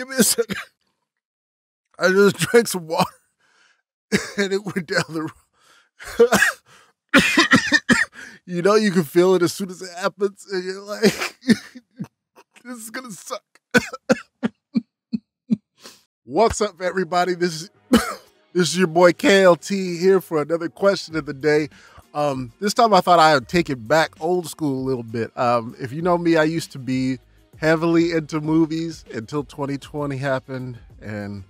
Give me a second. I just drank some water and it went down the road. You know, you can feel it as soon as it happens, and you're like, this is gonna suck. What's up, everybody? This is your boy KLT here for another question of the day. This time I thought I would take it back old school a little bit. If you know me, I used to be heavily into movies until 2020 happened, and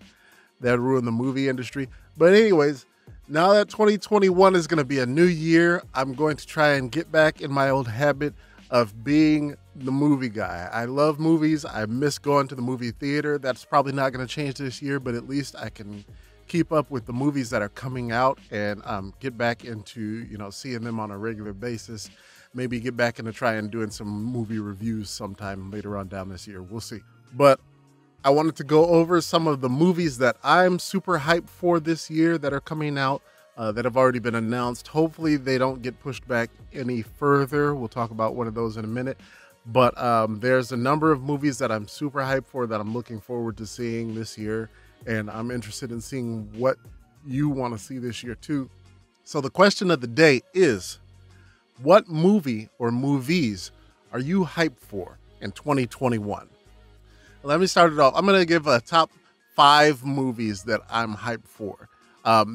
that ruined the movie industry. But anyways, now that 2021 is going to be a new year, I'm going to try and get back in my old habit of being the movie guy. I love movies. I miss going to the movie theater. That's probably not going to change this year, but at least I can keep up with the movies that are coming out and get back into, seeing them on a regular basis. Maybe get back into trying doing some movie reviews sometime later on down this year. We'll see. But I wanted to go over some of the movies that I'm super hyped for this year that are coming out, that have already been announced. Hopefully they don't get pushed back any further. We'll talk about one of those in a minute. But there's a number of movies that I'm super hyped for that I'm looking forward to seeing this year. And I'm interested in seeing what you want to see this year too. So the question of the day is, what movie or movies are you hyped for in 2021? Let me start it off. I'm going to give a top 5 movies that I'm hyped for.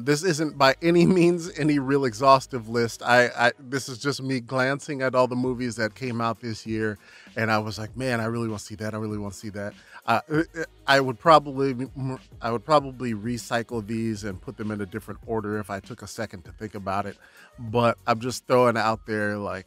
This isn't by any means any real exhaustive list. This is just me glancing at all the movies that came out this year, and I was like, man, I really want to see that. I really want to see that. I would probably recycle these and put them in a different order if I took a second to think about it. But I'm just throwing it out there, like,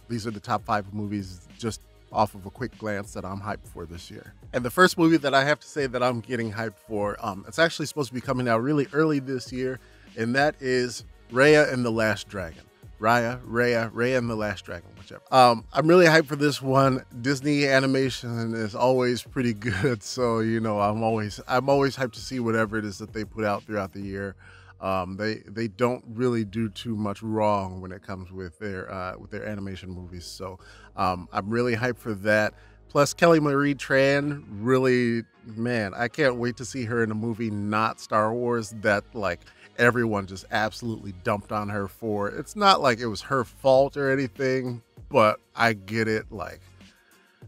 these are the top 5 movies just off of a quick glance that I'm hyped for this year. And the first movie that I have to say that I'm getting hyped for, it's actually supposed to be coming out really early this year, and that is Raya and the Last Dragon. Raya and the Last Dragon, whichever. I'm really hyped for this one. Disney animation is always pretty good, so I'm always hyped to see whatever it is that they put out throughout the year. They don't really do too much wrong when it comes with their animation movies. So I'm really hyped for that. Plus Kelly Marie Tran, really, man, I can't wait to see her in a movie not Star Wars that like everyone just absolutely dumped on her for. It's not like it was her fault or anything, but I get it. Like,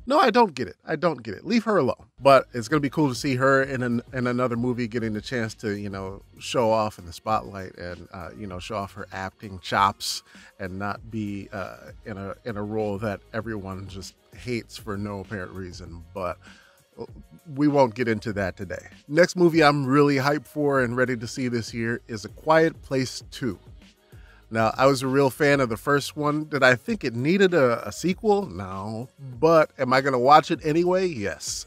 no, I don't get it. Leave her alone. But it's going to be cool to see her in another movie getting the chance to, show off in the spotlight and, show off her acting chops and not be in a role that everyone just hates for no apparent reason. But we won't get into that today. Next movie I'm really hyped for and ready to see this year is A Quiet Place 2. Now, I was a real fan of the first one. Did I think it needed a sequel? No. But am I going to watch it anyway? Yes.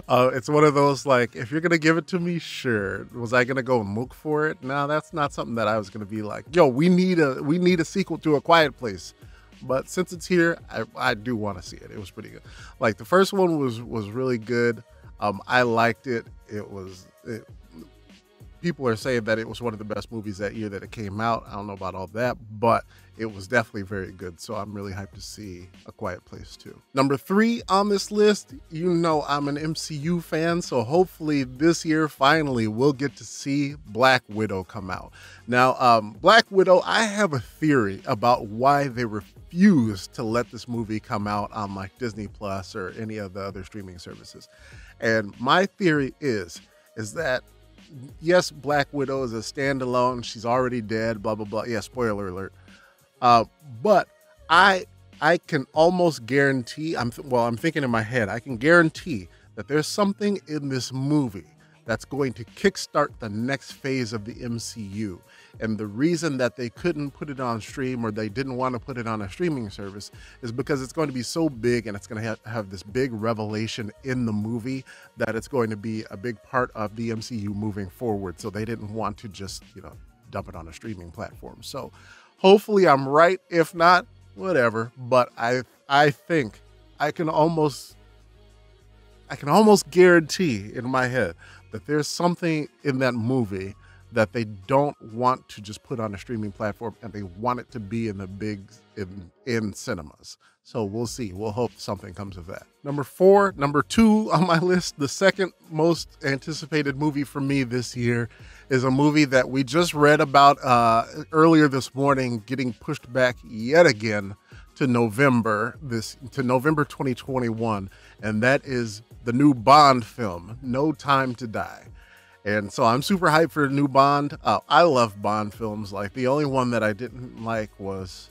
It's one of those, like, if you're going to give it to me, sure. Was I going to go and look for it? No, that's not something that I was going to be like, yo, we need a sequel to A Quiet Place. But since it's here, I do want to see it. It was pretty good. Like, the first one was really good. I liked it. People are saying that it was one of the best movies that year that it came out. I don't know about all that, but it was definitely very good. So I'm really hyped to see A Quiet Place 2. Number 3 on this list, I'm an MCU fan, so hopefully this year, finally, we'll get to see Black Widow come out. Now, Black Widow, I have a theory about why they refuse to let this movie come out on like Disney Plus or any of the other streaming services. And my theory is that yes, Black Widow is a standalone. She's already dead, blah, blah, blah. Yeah, spoiler alert. But I can almost guarantee, I'm thinking in my head, I can guarantee that there's something in this movie that's going to kickstart the next phase of the MCU. And the reason that they couldn't put it on stream, or they didn't want to put it on a streaming service, is because it's going to be so big and it's going to have this big revelation in the movie that it's going to be a big part of the MCU moving forward. So they didn't want to just, dump it on a streaming platform. So hopefully I'm right. If not, whatever. But I think I can almost guarantee in my head that there's something in that movie that they don't want to just put on a streaming platform, and they want it to be in the in cinemas. So we'll see. We'll hope something comes of that. Number two on my list, the second most anticipated movie for me this year is a movie that we just read about earlier this morning, getting pushed back yet again to November 2021, and that is the new Bond film, No Time to Die. And so I'm super hyped for a new Bond. I love Bond films. Like, the only one that I didn't like was,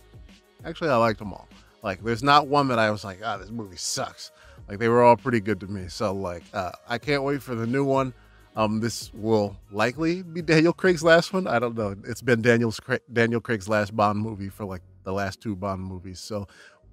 actually, I liked them all. Like, there's not one that I was like, this movie sucks. Like, they were all pretty good to me. So, like, I can't wait for the new one. This will likely be Daniel Craig's last one. I don't know. It's been Daniel Craig's last Bond movie for like the last 2 Bond movies. So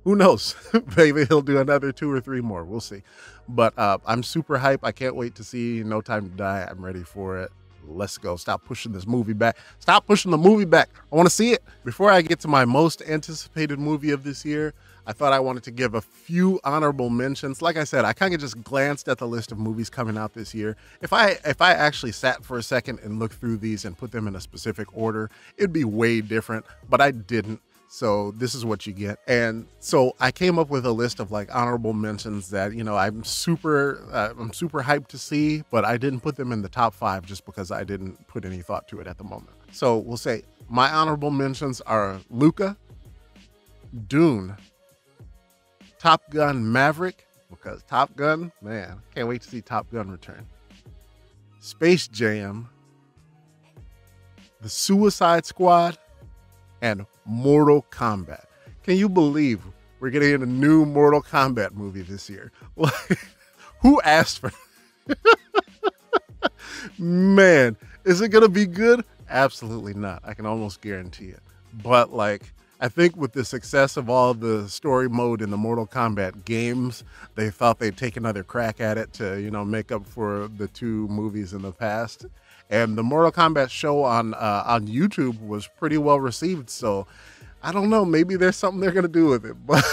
who knows? Maybe he'll do another 2 or 3 more. We'll see. But I'm super hyped. I can't wait to see No Time to Die. I'm ready for it. Let's go. Stop pushing this movie back. Stop pushing the movie back. I want to see it. Before I get to my most anticipated movie of this year, I thought I wanted to give a few honorable mentions. Like I said, I kind of just glanced at the list of movies coming out this year. If I actually sat for a second and looked through these and put them in a specific order, it'd be way different, but I didn't. So this is what you get. And so I came up with a list of like honorable mentions that, you know, I'm super hyped to see, but I didn't put them in the top 5 just because I didn't put any thought to it at the moment. So we'll say my honorable mentions are Luca, Dune, Top Gun Maverick, because Top Gun, man, can't wait to see Top Gun return. Space Jam, The Suicide Squad, and Mortal Kombat. Can you believe we're getting a new Mortal Kombat movie this year? Who asked for it? Man, is it gonna be good? Absolutely not. I can almost guarantee it. But like, I think with the success of all the story mode in the Mortal Kombat games, they thought they'd take another crack at it to, you know, make up for the 2 movies in the past. And the Mortal Kombat show on YouTube was pretty well received. So I don't know, maybe there's something they're going to do with it, but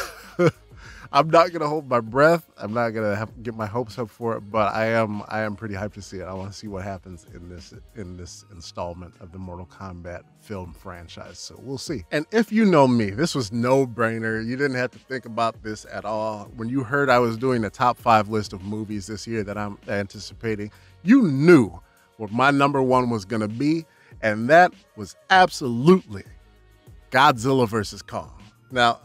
I'm not going to hold my breath. I'm not going to get my hopes up for it, but I am pretty hyped to see it. I want to see what happens in this installment of the Mortal Kombat film franchise. So we'll see. And if you know me, this was no brainer. You didn't have to think about this at all. When you heard I was doing the top 5 list of movies this year that I'm anticipating, you knew what my number 1 was going to be, and that was absolutely Godzilla vs. Kong. Now,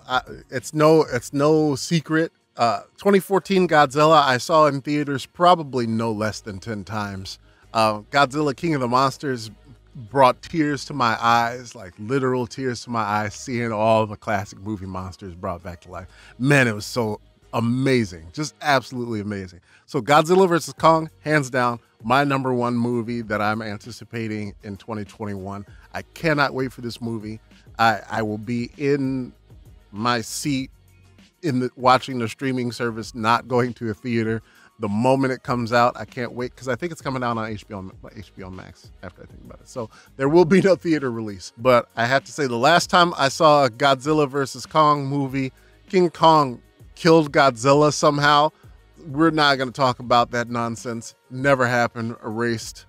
it's no secret. 2014 Godzilla I saw in theaters probably no less than 10 times. Godzilla King of the Monsters brought tears to my eyes, like literal tears to my eyes, seeing all the classic movie monsters brought back to life. Man, it was so amazing. Just absolutely amazing. So Godzilla vs. Kong, hands down, my number 1 movie that I'm anticipating in 2021. I cannot wait for this movie. I will be in my seat watching the streaming service, not going to a theater the moment it comes out. I can't wait because I think it's coming out on HBO Max after I think about it. So there will be no theater release. But I have to say, the last time I saw a Godzilla vs. Kong movie, King Kong killed Godzilla somehow. We're not going to talk about that nonsense. Never happened. Erased.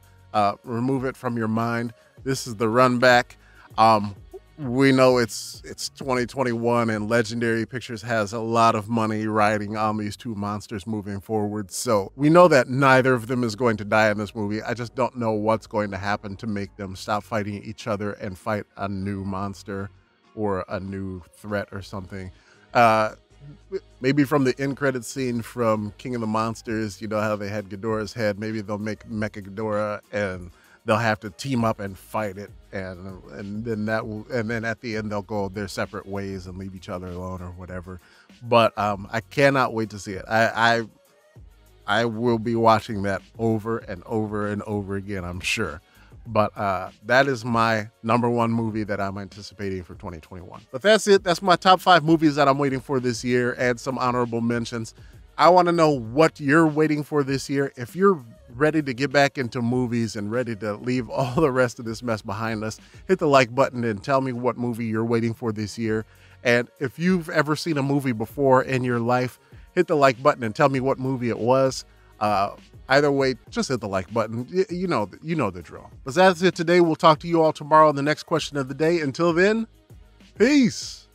Remove it from your mind. This is the run back. We know it's 2021 and Legendary Pictures has a lot of money riding on these 2 monsters moving forward. So we know that neither of them is going to die in this movie. I just don't know what's going to happen to make them stop fighting each other and fight a new monster or a new threat or something. Maybe from the end credit scene from King of the Monsters, you know how they had Ghidorah's head. Maybe they'll make Mecha Ghidorah and they'll have to team up and fight it, and then at the end they'll go their separate ways and leave each other alone or whatever. But I cannot wait to see it. I will be watching that over and over and over again, I'm sure. But that is my number 1 movie that I'm anticipating for 2021. But that's it. That's my top 5 movies that I'm waiting for this year and some honorable mentions. I want to know what you're waiting for this year. If you're ready to get back into movies and ready to leave all the rest of this mess behind us, hit the like button and tell me what movie you're waiting for this year. And if you've ever seen a movie before in your life, hit the like button and tell me what movie it was. Uh, Either way, just hit the like button. You know the drill. But that's it today. We'll talk to you all tomorrow on the next question of the day. Until then, peace.